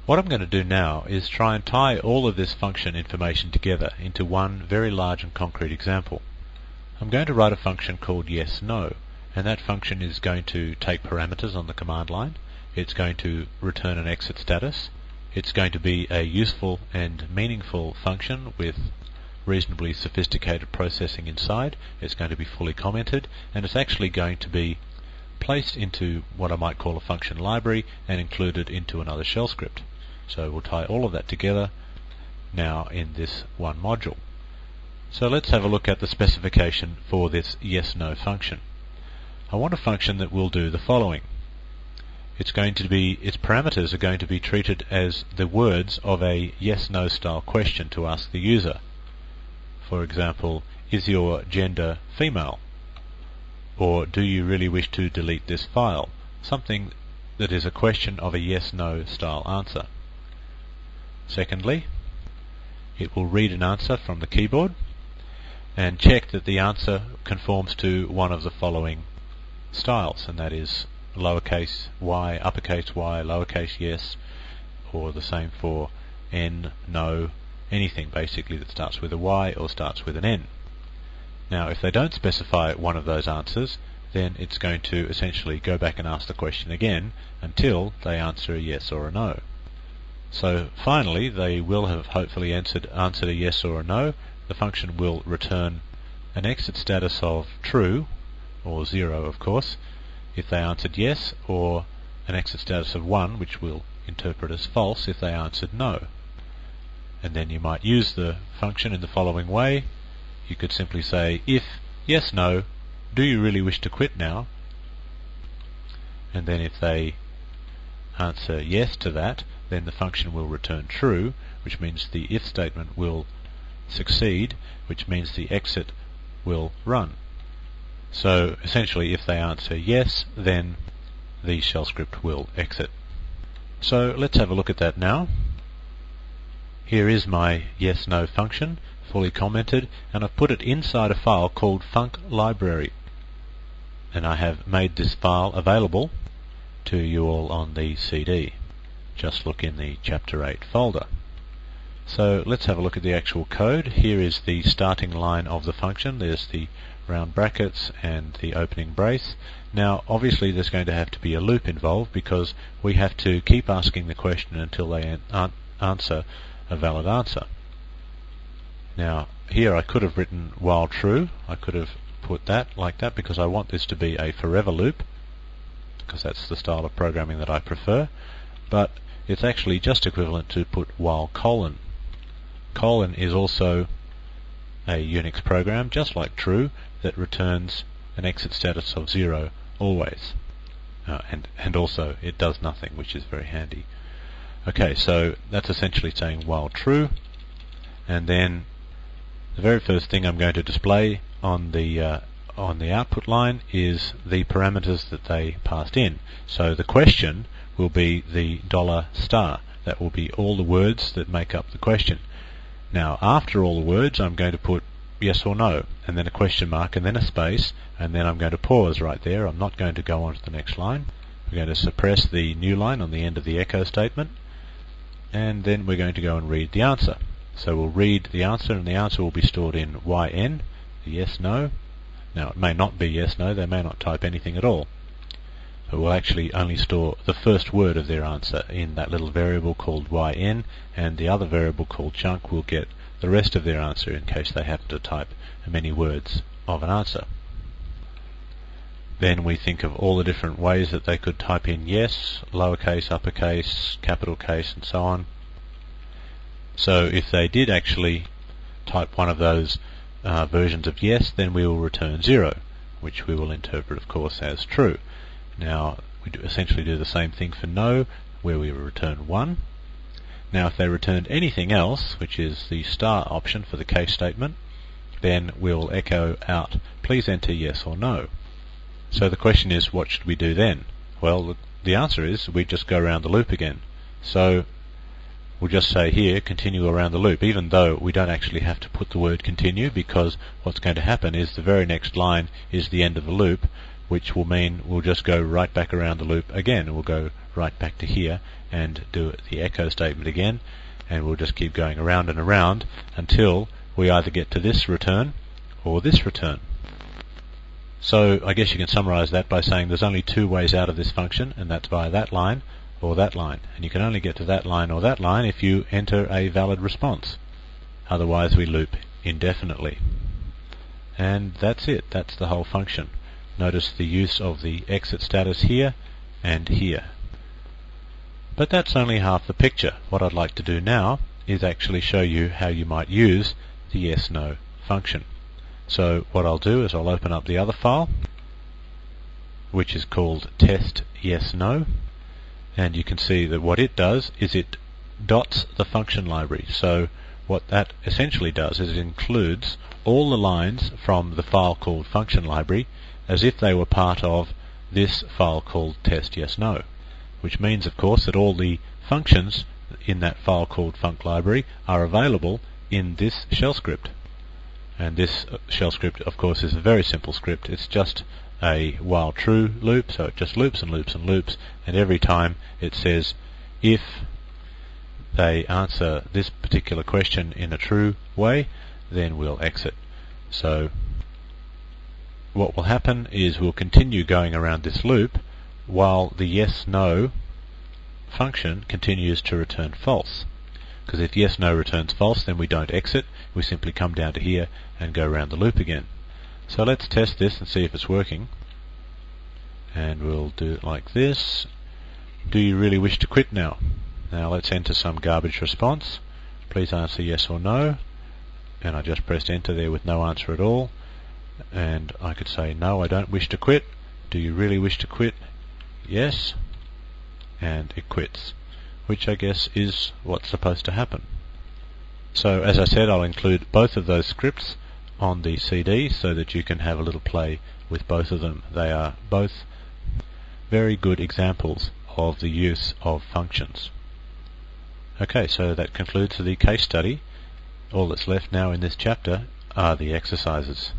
What I'm going to do now is try and tie all of this function information together into one very large and concrete example. I'm going to write a function called yesno, and that function is going to take parameters on the command line. It's going to return an exit status. It's going to be a useful and meaningful function with reasonably sophisticated processing inside. It's going to be fully commented, and it's actually going to be placed into what I might call a function library and included into another shell script. So we'll tie all of that together now in this one module. So let's have a look at the specification for this yesno function. I want a function that will do the following. Its parameters are going to be treated as the words of a yes-no style question to ask the user. For example, is your gender female? Or do you really wish to delete this file? Something that is a question of a yes-no style answer. Secondly, it will read an answer from the keyboard and check that the answer conforms to one of the following styles, and that is lowercase y, uppercase y, lowercase yes, or the same for n, no, anything basically that starts with a y or starts with an n. Now if they don't specify one of those answers, then it's going to essentially go back and ask the question again until they answer a yes or a no. So finally they will have hopefully answered a yes or a no. The function will return an exit status of true, or 0 of course, if they answered yes, or an exit status of 1, which we'll interpret as false if they answered no. And then you might use the function in the following way. You could simply say, if yes, no, do you really wish to quit now? And then if they answer yes to that, then the function will return true, which means the if statement will succeed, which means the exit will run. So essentially if they answer yes, then the shell script will exit. So let's have a look at that now. Here is my yes-no function, fully commented, and I've put it inside a file called func_library. And I have made this file available to you all on the CD. Just look in the Chapter 8 folder. So let's have a look at the actual code. Here is the starting line of the function. There's the round brackets and the opening brace. Now obviously there's going to have to be a loop involved because we have to keep asking the question until they answer a valid answer. Now here I could have written while true. I could have put that like that because I want this to be a forever loop, because that's the style of programming that I prefer, but it's actually just equivalent to put while colon. Colon is also a Unix program, just like true, that returns an exit status of 0 always. And also it does nothing, which is very handy. Okay, so that's essentially saying while true, and then the very first thing I'm going to display on the output line is the parameters that they passed in. So the question will be the $. That will be all the words that make up the question. Now after all the words I'm going to put yes or no, and then a question mark, and then a space, and then I'm going to pause right there. I'm not going to go on to the next line. We're going to suppress the new line on the end of the echo statement, and then we're going to go and read the answer. So we'll read the answer, and the answer will be stored in yn, the yes, no. Now it may not be yes, no, they may not type anything at all. But we'll actually only store the first word of their answer in that little variable called yn, and the other variable called chunk will get the rest of their answer in case they happen to type many words of an answer. Then we think of all the different ways that they could type in yes, lowercase, uppercase, capital case, and so on. So if they did actually type one of those versions of yes, then we will return 0, which we will interpret, of course, as true. Now we essentially do the same thing for no, where we return 1. Now if they returned anything else, which is the star option for the case statement, then we'll echo out, please enter yes or no. So the question is, what should we do then? Well, the answer is we just go around the loop again. So we'll just say here, continue around the loop, even though we don't actually have to put the word continue, because what's going to happen is the very next line is the end of the loop, which will mean we'll just go right back around the loop again. We'll go right back to here and do the echo statement again, and we'll just keep going around and around until we either get to this return or this return. So I guess you can summarize that by saying there's only two ways out of this function, and that's via that line or that line. And you can only get to that line or that line if you enter a valid response. Otherwise we loop indefinitely. And that's it. That's the whole function. Notice the use of the exit status here and here. But that's only half the picture. What I'd like to do now is actually show you how you might use the yesno function. So what I'll do is I'll open up the other file, which is called test yesno, and you can see that what it does is it dots the function library. So what that essentially does is it includes all the lines from the file called function library as if they were part of this file called test yesno, which means of course that all the functions in that file called func library are available in this shell script. And this shell script of course is a very simple script. It's just a while true loop, so it just loops and loops and loops, and every time it says if they answer this particular question in a true way, then we'll exit. So what will happen is we'll continue going around this loop while the yes/no function continues to return false. Because if yes/no returns false, then we don't exit, we simply come down to here and go around the loop again. So let's test this and see if it's working. And we'll do it like this. Do you really wish to quit now? Now let's enter some garbage response. Please answer yes or no. And I just pressed enter there with no answer at all. And I could say no, I don't wish to quit. Do you really wish to quit? Yes. And it quits, which I guess is what's supposed to happen. So as I said, I'll include both of those scripts on the CD so that you can have a little play with both of them. They are both very good examples of the use of functions. Okay, so that concludes the case study. All that's left now in this chapter are the exercises.